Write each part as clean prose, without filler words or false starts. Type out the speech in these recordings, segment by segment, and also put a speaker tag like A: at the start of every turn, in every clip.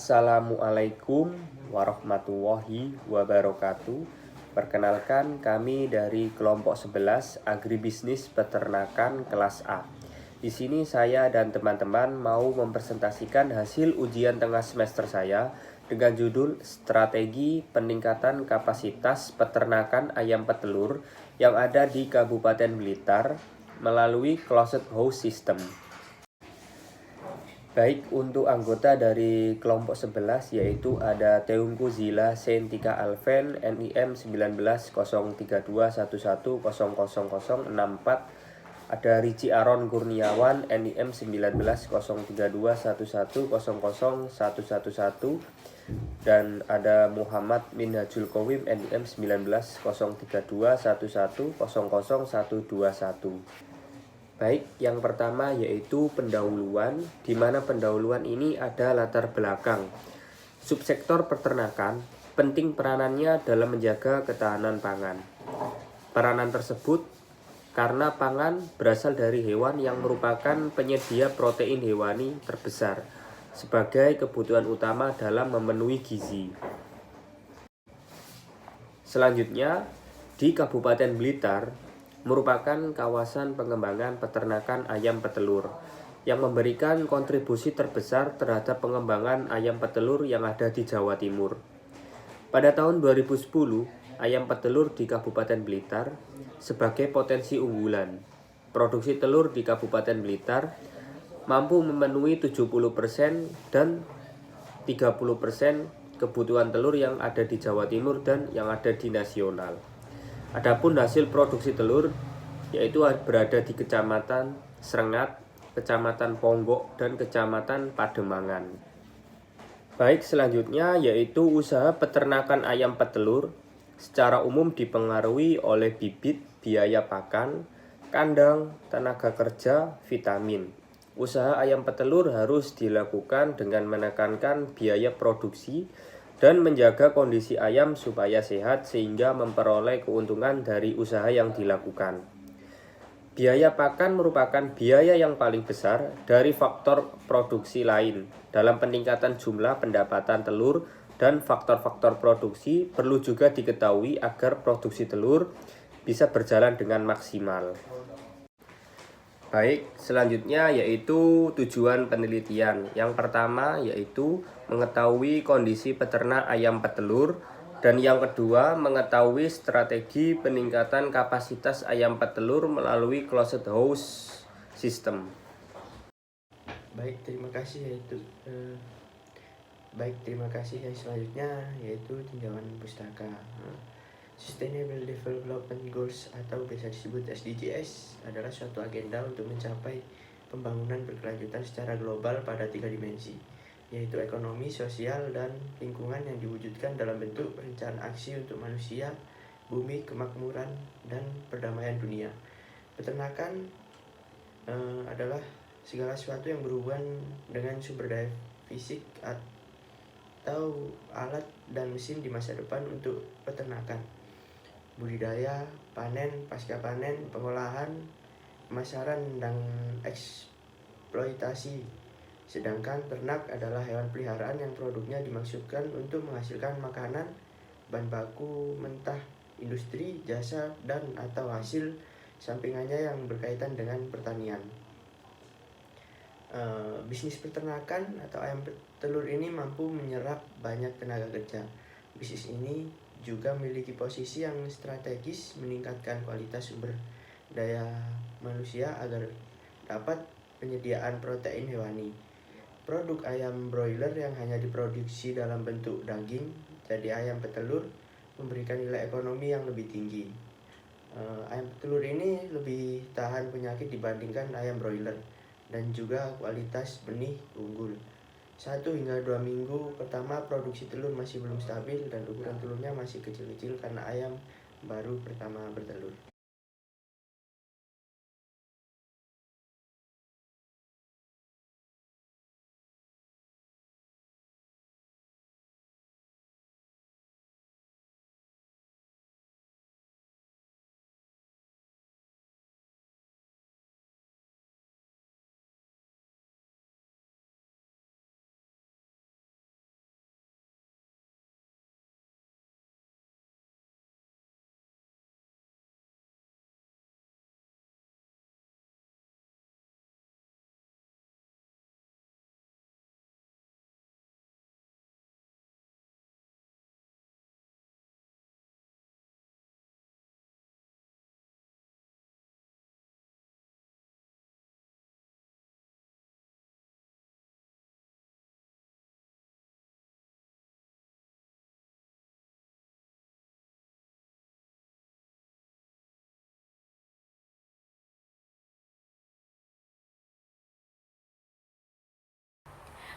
A: Assalamualaikum warahmatullahi wabarakatuh. Perkenalkan, kami dari kelompok 11 Agribisnis Peternakan kelas A. Di sini saya dan teman-teman mau mempresentasikan hasil ujian tengah semester saya dengan judul Strategi Peningkatan Kapasitas Peternakan Ayam Petelur yang ada di Kabupaten Blitar melalui Closed House System. Baik, untuk anggota dari kelompok 11 yaitu ada Teungku Zila Sentika Alven NIM 190321100064, ada Ricci Aron Kurniawan NIM 190321100111, dan ada Muhammad Minhajul Qowim NIM 190321100121. Baik, yang pertama yaitu pendahuluan, di mana pendahuluan ini ada latar belakang. Subsektor peternakan penting peranannya dalam menjaga ketahanan pangan. Peranan tersebut karena pangan berasal dari hewan yang merupakan penyedia protein hewani terbesar sebagai kebutuhan utama dalam memenuhi gizi. Selanjutnya, di Kabupaten Blitar merupakan kawasan pengembangan peternakan ayam petelur yang memberikan kontribusi terbesar terhadap pengembangan ayam petelur yang ada di Jawa Timur. Pada tahun 2010, ayam petelur di Kabupaten Blitar sebagai potensi unggulan. Produksi telur di Kabupaten Blitar mampu memenuhi 70% dan 30% kebutuhan telur yang ada di Jawa Timur dan yang ada di nasional. Adapun hasil produksi telur yaitu berada di Kecamatan Srengat, Kecamatan Ponggok, dan Kecamatan Pademangan. Baik, selanjutnya yaitu usaha peternakan ayam petelur secara umum dipengaruhi oleh bibit, biaya pakan, kandang, tenaga kerja, vitamin. Usaha ayam petelur harus dilakukan dengan menekankan biaya produksi dan menjaga kondisi ayam supaya sehat sehingga memperoleh keuntungan dari usaha yang dilakukan. Biaya pakan merupakan biaya yang paling besar dari faktor produksi lain dalam peningkatan jumlah pendapatan telur, dan faktor-faktor produksi perlu juga diketahui agar produksi telur bisa berjalan dengan maksimal. Baik, selanjutnya yaitu tujuan penelitian. Yang pertama yaitu mengetahui kondisi peternak ayam petelur, dan yang kedua mengetahui strategi peningkatan kapasitas ayam petelur melalui closed house system.
B: Baik, terima kasih yang selanjutnya yaitu tinjauan pustaka. Sustainable Development Goals atau biasa disebut SDGs adalah suatu agenda untuk mencapai pembangunan berkelanjutan secara global pada 3 dimensi, yaitu ekonomi, sosial, dan lingkungan yang diwujudkan dalam bentuk perencanaan aksi untuk manusia, bumi, kemakmuran, dan perdamaian dunia. Peternakan adalah segala sesuatu yang berhubungan dengan sumber daya fisik atau alat dan mesin di masa depan untuk peternakan, budidaya, panen, pasca panen, pengolahan, pemasaran, dan eksploitasi. Sedangkan ternak adalah hewan peliharaan yang produknya dimaksudkan untuk menghasilkan makanan, bahan baku mentah, industri, jasa, dan atau hasil sampingannya yang berkaitan dengan pertanian. Bisnis peternakan atau ayam petelur ini mampu menyerap banyak tenaga kerja. Bisnis ini juga memiliki posisi yang strategis meningkatkan kualitas sumber daya manusia agar dapat penyediaan protein hewani. Produk ayam broiler yang hanya diproduksi dalam bentuk daging jadi ayam petelur memberikan nilai ekonomi yang lebih tinggi. Ayam petelur ini lebih tahan penyakit dibandingkan ayam broiler, dan juga kualitas benih unggul. 1 hingga 2 minggu pertama produksi telur masih belum stabil dan ukuran telurnya masih kecil-kecil karena ayam baru pertama bertelur.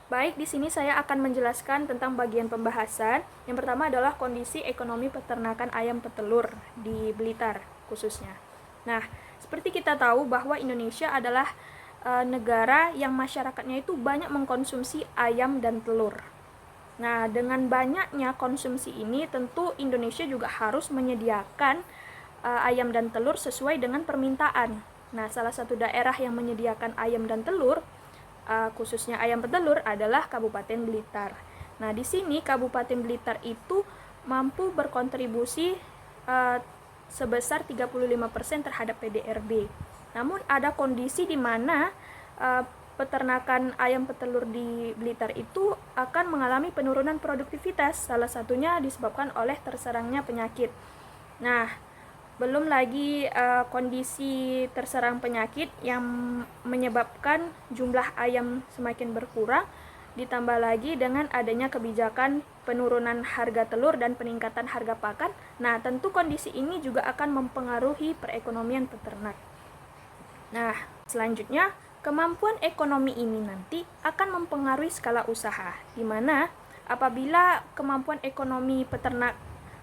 C: Baik, di sini saya akan menjelaskan tentang bagian pembahasan. Yang pertama adalah kondisi ekonomi peternakan ayam petelur di Blitar khususnya. Nah, seperti kita tahu bahwa Indonesia adalah negara yang masyarakatnya itu banyak mengkonsumsi ayam dan telur. Nah, dengan banyaknya konsumsi ini tentu Indonesia juga harus menyediakan ayam dan telur sesuai dengan permintaan. Nah, salah satu daerah yang menyediakan ayam dan telur khususnya ayam petelur adalah Kabupaten Blitar. Nah, di sini Kabupaten Blitar itu mampu berkontribusi sebesar 35% terhadap PDRB. Namun ada kondisi di mana peternakan ayam petelur di Blitar itu akan mengalami penurunan produktivitas, salah satunya disebabkan oleh terserangnya penyakit. Nah, belum lagi kondisi terserang penyakit yang menyebabkan jumlah ayam semakin berkurang, ditambah lagi dengan adanya kebijakan penurunan harga telur dan peningkatan harga pakan. Nah, tentu kondisi ini juga akan mempengaruhi perekonomian peternak. Nah, selanjutnya kemampuan ekonomi ini nanti akan mempengaruhi skala usaha, di mana apabila kemampuan ekonomi peternak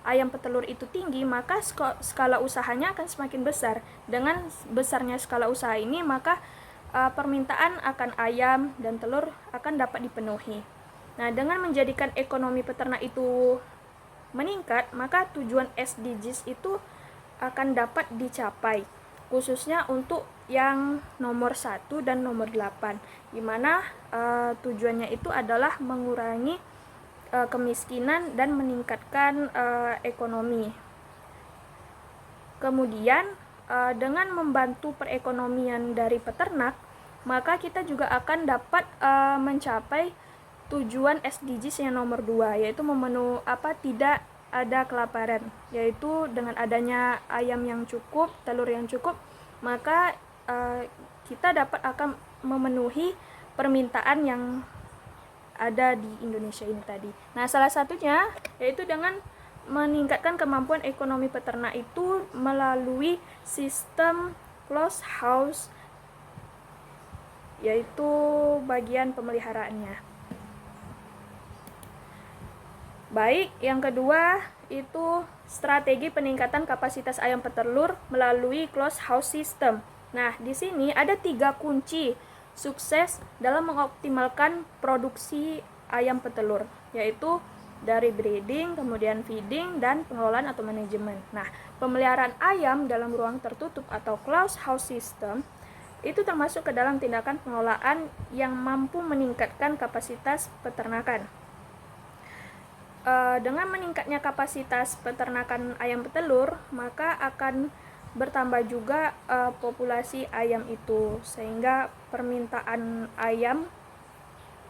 C: ayam petelur itu tinggi, maka skala usahanya akan semakin besar. Dengan besarnya skala usaha ini, maka permintaan akan ayam dan telur akan dapat dipenuhi. Nah, dengan menjadikan ekonomi peternak itu meningkat, maka tujuan SDGs itu akan dapat dicapai, khususnya untuk yang nomor 1 dan nomor 8, di mana tujuannya itu adalah mengurangi kemiskinan dan meningkatkan ekonomi. Kemudian dengan membantu perekonomian dari peternak, maka kita juga akan dapat mencapai tujuan SDGs yang nomor 2, yaitu tidak ada kelaparan, yaitu dengan adanya ayam yang cukup, telur yang cukup, maka kita dapat akan memenuhi permintaan yang ada di Indonesia ini tadi. Nah, salah satunya yaitu dengan meningkatkan kemampuan ekonomi peternak itu melalui sistem closed house, yaitu bagian pemeliharaannya. Baik, yang kedua itu strategi peningkatan kapasitas ayam petelur melalui closed house system. Nah, di sini ada 3 kunci sukses dalam mengoptimalkan produksi ayam petelur, yaitu dari breeding, kemudian feeding, dan pengelolaan atau manajemen. Nah, pemeliharaan ayam dalam ruang tertutup atau closed house system itu termasuk ke dalam tindakan pengelolaan yang mampu meningkatkan kapasitas peternakan. Dengan meningkatnya kapasitas peternakan ayam petelur, maka akan bertambah juga populasi ayam itu, sehingga permintaan ayam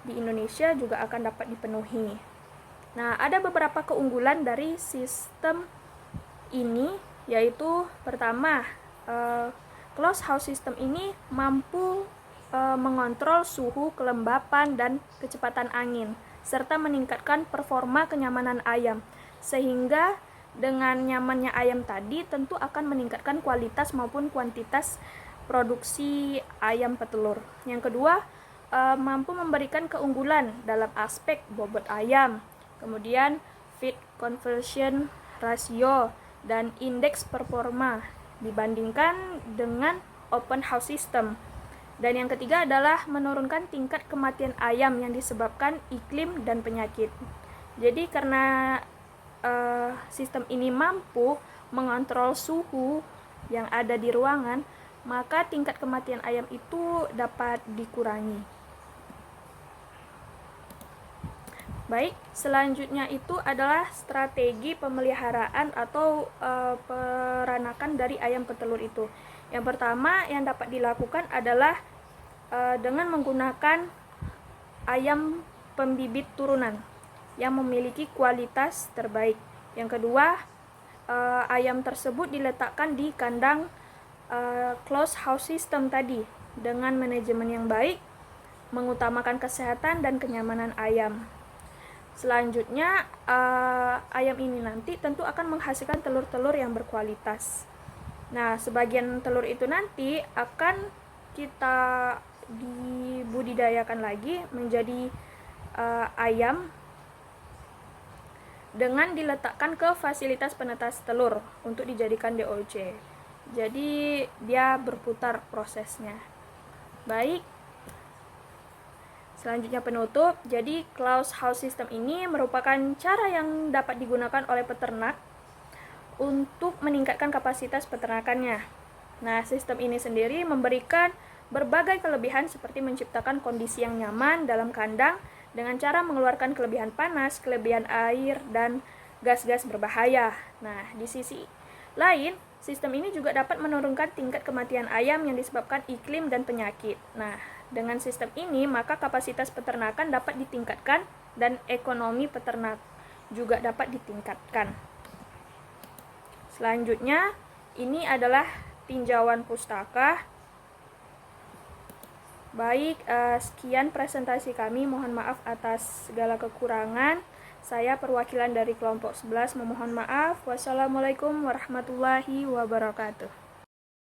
C: di Indonesia juga akan dapat dipenuhi. Nah, ada beberapa keunggulan dari sistem ini, yaitu pertama, closed house system ini mampu mengontrol suhu, kelembapan, dan kecepatan angin, serta meningkatkan performa kenyamanan ayam, sehingga dengan nyamannya ayam tadi tentu akan meningkatkan kualitas maupun kuantitas produksi ayam petelur. Yang kedua, mampu memberikan keunggulan dalam aspek bobot ayam, kemudian feed conversion ratio, dan indeks performa dibandingkan dengan open house system. Dan yang ketiga adalah menurunkan tingkat kematian ayam yang disebabkan iklim dan penyakit. Jadi karena sistem ini mampu mengontrol suhu yang ada di ruangan, maka tingkat kematian ayam itu dapat dikurangi. Baik, selanjutnya itu adalah strategi pemeliharaan atau peranakan dari ayam petelur itu. Yang pertama yang dapat dilakukan adalah dengan menggunakan ayam pembibit turunan yang memiliki kualitas terbaik. Yang kedua, ayam tersebut diletakkan di kandang closed house system tadi dengan manajemen yang baik, mengutamakan kesehatan dan kenyamanan ayam. Selanjutnya, ayam ini nanti tentu akan menghasilkan telur-telur yang berkualitas. Nah, sebagian telur itu nanti akan kita dibudidayakan lagi menjadi ayam dengan diletakkan ke fasilitas penetas telur untuk dijadikan DOC. Jadi dia berputar prosesnya. Baik. Selanjutnya penutup. Jadi closed house system ini merupakan cara yang dapat digunakan oleh peternak untuk meningkatkan kapasitas peternakannya. Nah, sistem ini sendiri memberikan berbagai kelebihan seperti menciptakan kondisi yang nyaman dalam kandang dengan cara mengeluarkan kelebihan panas, kelebihan air, dan gas-gas berbahaya. Nah, di sisi lain, sistem ini juga dapat menurunkan tingkat kematian ayam yang disebabkan iklim dan penyakit. Nah, dengan sistem ini, maka kapasitas peternakan dapat ditingkatkan dan ekonomi peternak juga dapat ditingkatkan. Selanjutnya, ini adalah tinjauan pustaka. Baik, sekian presentasi kami. Mohon maaf atas segala kekurangan. Saya perwakilan dari kelompok 11 memohon maaf. Wassalamualaikum warahmatullahi wabarakatuh.